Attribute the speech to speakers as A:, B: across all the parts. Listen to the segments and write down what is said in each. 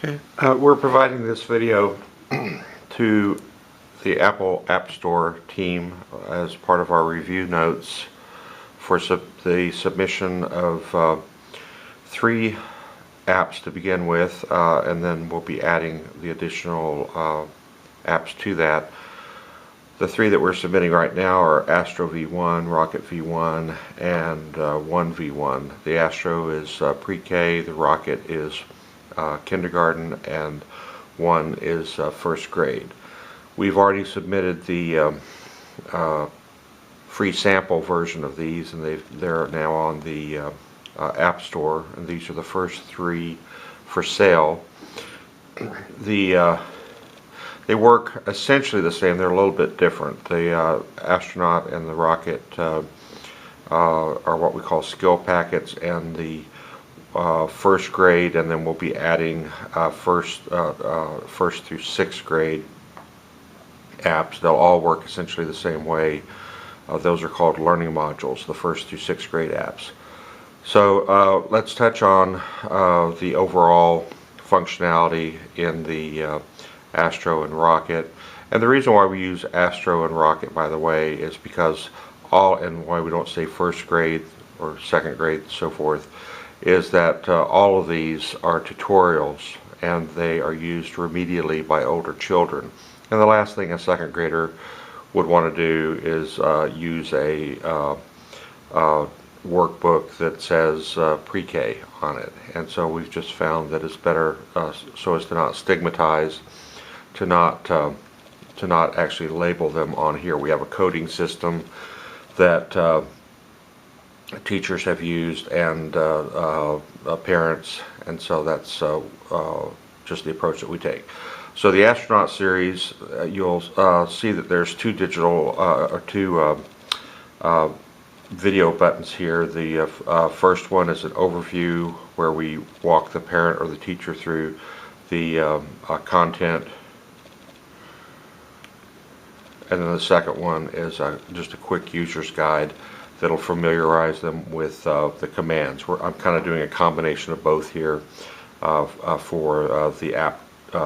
A: Okay, we're providing this video to the Apple App Store team as part of our review notes for the submission of 3 apps to begin with, and then we'll be adding the additional apps to that. The 3 that we're submitting right now are AstroV1, RocketV1, and OneV1. The Astro is pre-K, the Rocket is kindergarten, and 1 is first grade. We've already submitted the free sample version of these, and they're now on the App Store, and these are the first 3 for sale. They work essentially the same. They're a little bit different. The astronaut and the rocket are what we call skill packets, and the first grade, and then we'll be adding first through 6th grade apps. They'll all work essentially the same way. Those are called learning modules, the 1st through 6th grade apps. So let's touch on the overall functionality in the Astro and Rocket. And the reason why we use Astro and Rocket, by the way, is because and why we don't say 1st grade or 2nd grade and so forth, is that all of these are tutorials, and they are used remedially by older children. And the last thing a 2nd grader would want to do is use a workbook that says pre-K on it. And so we've just found that it's better, so as to not stigmatize, to not actually label them on here. We have a coding system that teachers have used, and parents, and so that's just the approach that we take. So the astronaut series, you'll see that there's 2 digital or 2 video buttons here. The first one is an overview where we walk the parent or the teacher through the content, and then the second one is just a quick user's guide that'll familiarize them with the commands. I'm kind of doing a combination of both here for the App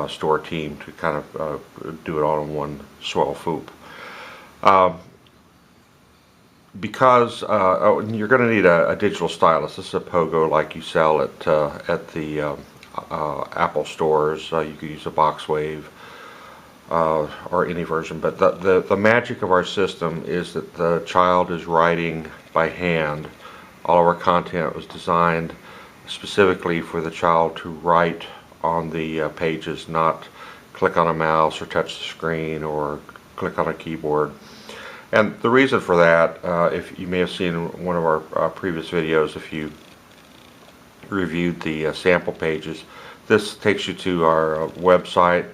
A: Store team to kind of do it all in one swell swoop. Because you're going to need a digital stylus. This is a pogo like you sell at the Apple stores. You could use a Boxwave or any version, but the magic of our system is that the child is writing by hand. All of our content was designed specifically for the child to write on the pages, not click on a mouse or touch the screen or click on a keyboard. And the reason for that, if you may have seen one of our previous videos, if you reviewed the sample pages, this takes you to our website.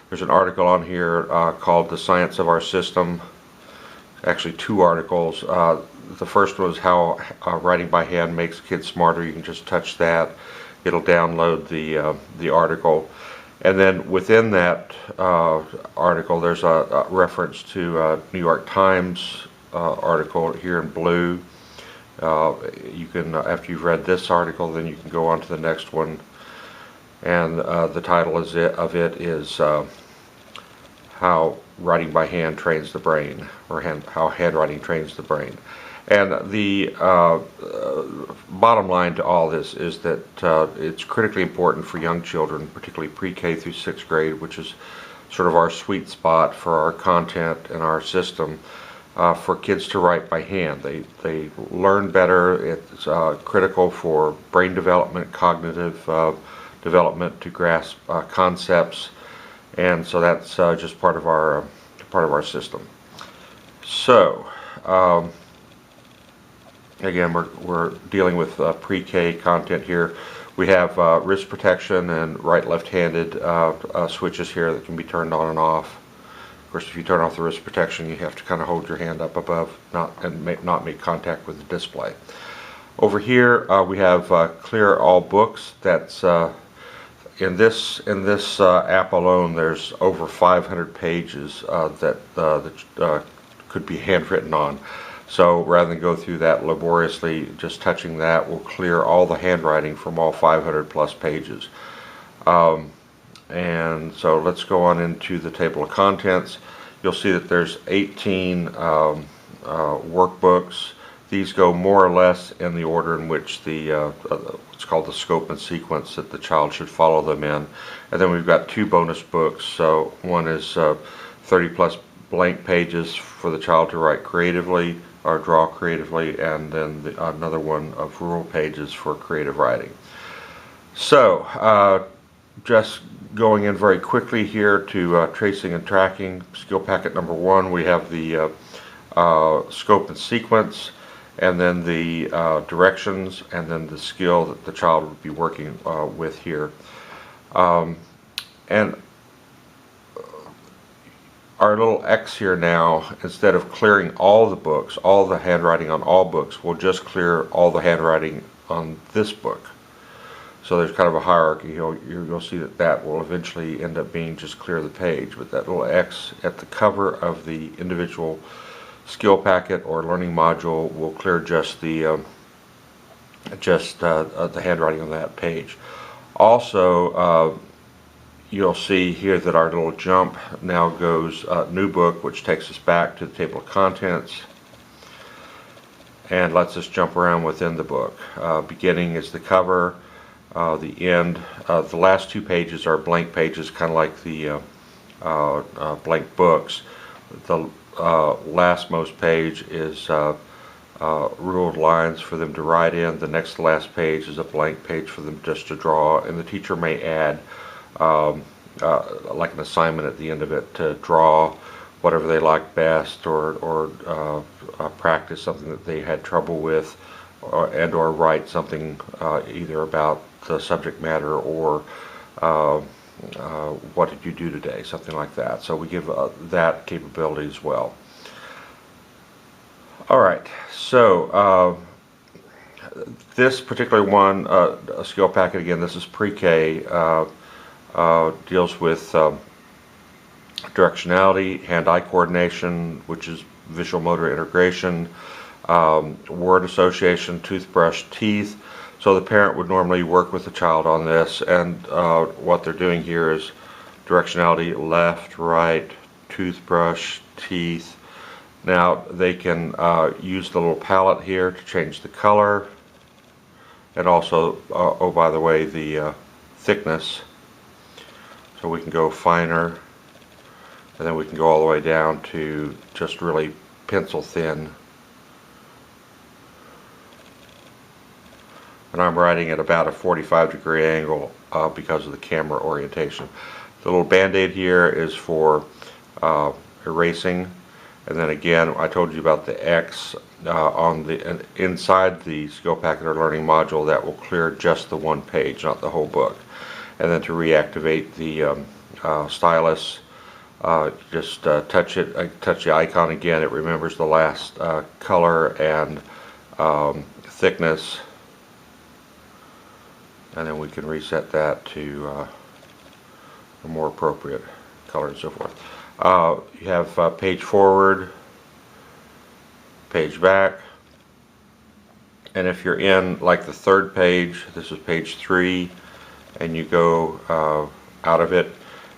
A: There's an article on here called The Science of Our System. Actually 2 articles. The first was how writing by hand makes kids smarter. You can just touch that. It'll download the article. And then within that article, there's a reference to a New York Times article here in blue. You can, after you've read this article, then you can go on to the next one. And the title of it is How Writing by Hand Trains the Brain, or How Handwriting Trains the Brain. And the bottom line to all this is that it's critically important for young children, particularly pre-K through 6th grade, which is sort of our sweet spot for our content and our system, for kids to write by hand. They learn better. It's critical for brain development, cognitive development, to grasp concepts, and so that's just part of our system. So again, we're dealing with pre-K content here. We have wrist protection and right-left-handed switches here that can be turned on and off. Of course, if you turn off the wrist protection, you have to kind of hold your hand up above, not make contact with the display. Over here, we have Clear All Books. That's in this app alone. There's over 500 pages that could be handwritten on. So rather than go through that laboriously, just touching that will clear all the handwriting from all 500 plus pages. And so let's go on into the table of contents. You'll see that there's 18 workbooks. These go more or less in the order in which what's called the scope and sequence that the child should follow them in. And then we've got 2 bonus books. So one is 30 plus blank pages for the child to write creatively or draw creatively, and then another one of rule pages for creative writing. So just going in very quickly here to tracing and tracking. Skill packet number 1, we have the scope and sequence, and then the directions, and then the skill that the child would be working with here. And our little X here now, instead of clearing all the books, all the handwriting on all books, we'll just clear all the handwriting on this book. So there's kind of a hierarchy. You'll see that will eventually end up being just clear the page, but that little X at the cover of the individual skill packet or learning module will clear just the handwriting on that page. Also, you'll see here that our little jump now goes new book, which takes us back to the table of contents and lets us jump around within the book. Beginning is the cover. The end, the last 2 pages are blank pages, kind of like the blank books. The lastmost page is ruled lines for them to write in. The next to last page is a blank page for them just to draw, and the teacher may add like an assignment at the end of it to draw whatever they like best, or practice something that they had trouble with, or write something either about the subject matter or what did you do today, something like that. So we give that capability as well. Alright, so this particular one, a skill packet, again, this is pre-K, deals with directionality, hand-eye coordination, which is visual motor integration, word association, toothbrush, teeth. So the parent would normally work with the child on this, and what they're doing here is directionality, left, right, toothbrush, teeth. Now they can use the little palette here to change the color, and also, oh by the way, the thickness. So we can go finer, and then we can go all the way down to just really pencil thin. And I'm writing at about a 45-degree angle because of the camera orientation. The little band-aid here is for erasing, and then again I told you about the X on the inside the skill packet or learning module that will clear just the one page, not the whole book. And then to reactivate the stylus, just touch the icon again. It remembers the last color and thickness, and then we can reset that to a more appropriate color and so forth. You have page forward, page back, and if you're in like the third page, this is page 3, and you go out of it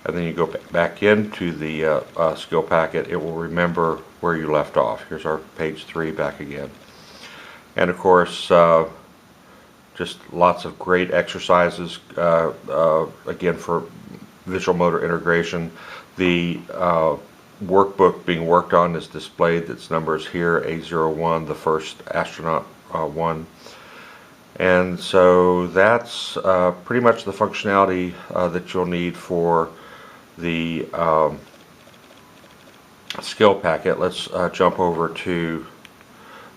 A: and then you go back into the skill packet, it will remember where you left off. Here's our page 3 back again. And of course, just lots of great exercises, again, for visual motor integration. The workbook being worked on is displayed. Its numbers here, A01, the first astronaut 1. And so that's pretty much the functionality that you'll need for the skill packet. Let's jump over to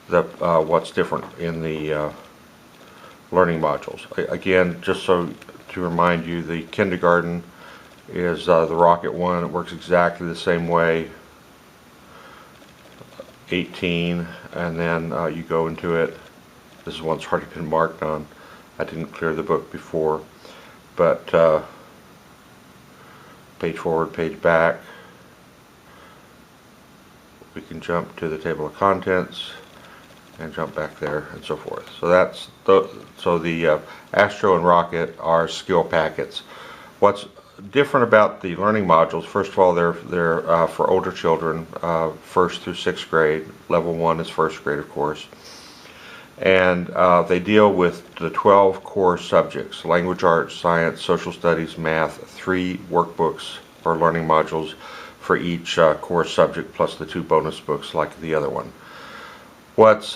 A: the what's different in the learning modules. Again, just so to remind you, the kindergarten is the RocketV1. It works exactly the same way. 18, and then you go into it. This is one that's already been marked on. I didn't clear the book before, but page forward, page back. We can jump to the table of contents and jump back there and so forth. So that's the Astro and Rocket are skill packets. What's different about the learning modules, first of all, they're for older children, 1st through 6th grade. Level 1 is 1st grade, of course. And they deal with the 12 core subjects: language arts, science, social studies, math, 3 workbooks or learning modules for each core subject, plus the 2 bonus books like the other one. What's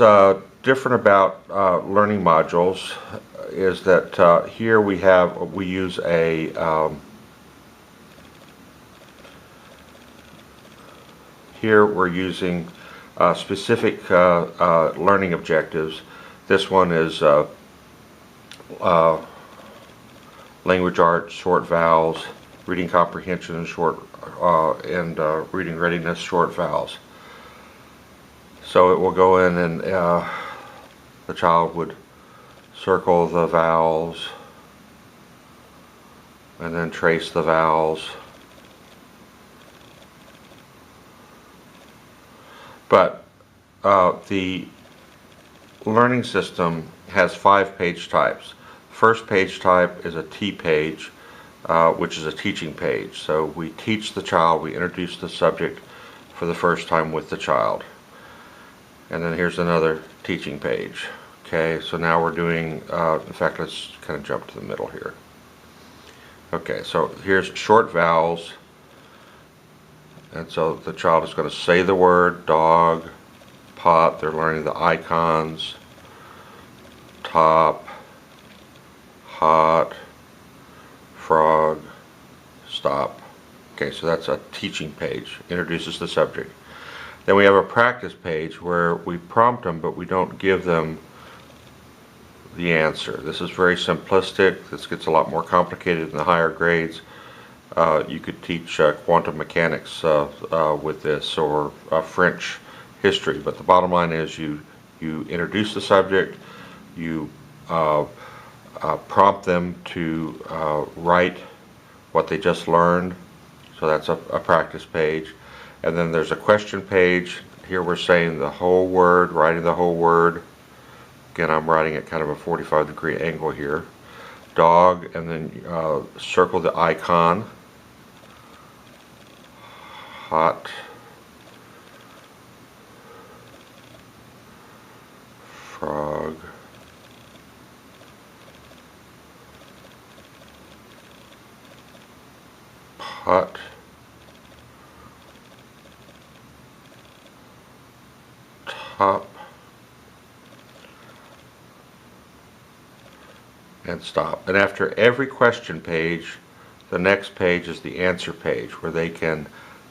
A: different about learning modules is that here we use a here we're using specific learning objectives. This one is language arts, short vowels, reading comprehension, and reading readiness, short vowels. So it will go in and the child would circle the vowels and then trace the vowels. But the learning system has 5 page types. First page type is a T page, which is a teaching page. So we teach the child, we introduce the subject for the first time with the child. And then here's another teaching page. Okay, so now we're doing, in fact, let's kind of jump to the middle here. Okay, so here's short vowels. And so the child is going to say the word dog, pot. They're learning the icons, top, hot, frog, stop. Okay, so that's a teaching page, introduces the subject. Then we have a practice page where we prompt them, but we don't give them the answer. This is very simplistic. This gets a lot more complicated in the higher grades. You could teach quantum mechanics with this, or French history, but the bottom line is you introduce the subject, you prompt them to write what they just learned, so that's a practice page. And then there's a question page. Here we're saying the whole word, writing the whole word. Again, I'm writing at kind of a 45-degree angle here. Dog, and then circle the icon. Hot. Frog. Pot. Top. And stop. And after every question page, the next page is the answer page where they can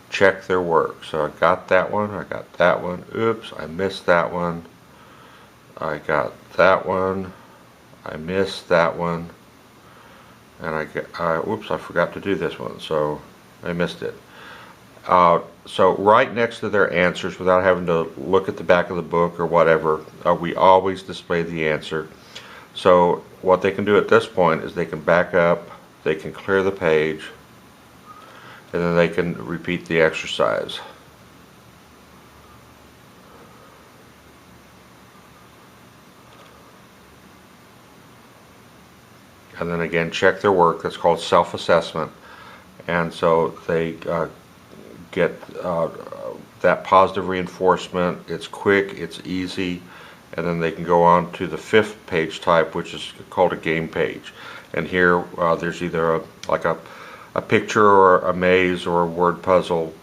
A: check their work. So I got that one, I got that one, oops, I missed that one, I got that one, I missed that one, and oops, I forgot to do this one, so I missed it. So right next to their answers, without having to look at the back of the book or whatever, we always display the answer. So what they can do at this point is they can back up, they can clear the page, and then they can repeat the exercise. And then again check their work. That's called self-assessment. And so they get that positive reinforcement. It's quick, it's easy, and then they can go on to the 5th page type, which is called a game page. And here there's either a picture or a maze or a word puzzle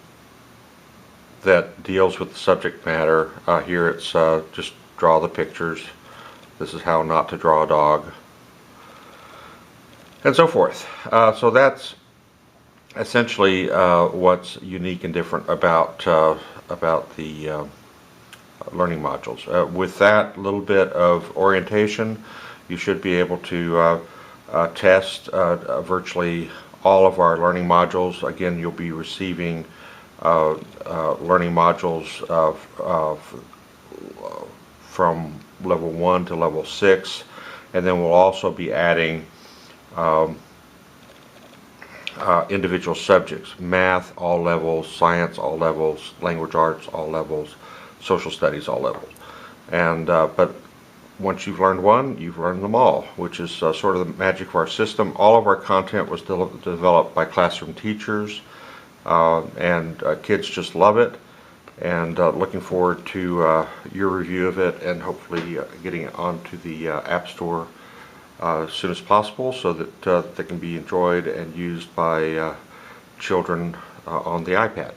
A: that deals with the subject matter. Here it's just draw the pictures. This is how not to draw a dog, and so forth. So that's essentially what's unique and different about the learning modules. With that little bit of orientation, you should be able to test virtually all of our learning modules. Again, you'll be receiving learning modules from level 1 to level 6, and then we'll also be adding individual subjects: math, all levels; science, all levels; language arts, all levels; social studies, all levels. And but once you've learned one, you've learned them all, which is sort of the magic of our system. All of our content was developed by classroom teachers, and kids just love it, and looking forward to your review of it, and hopefully getting it onto the App Store as soon as possible, so that they can be enjoyed and used by children on the iPad.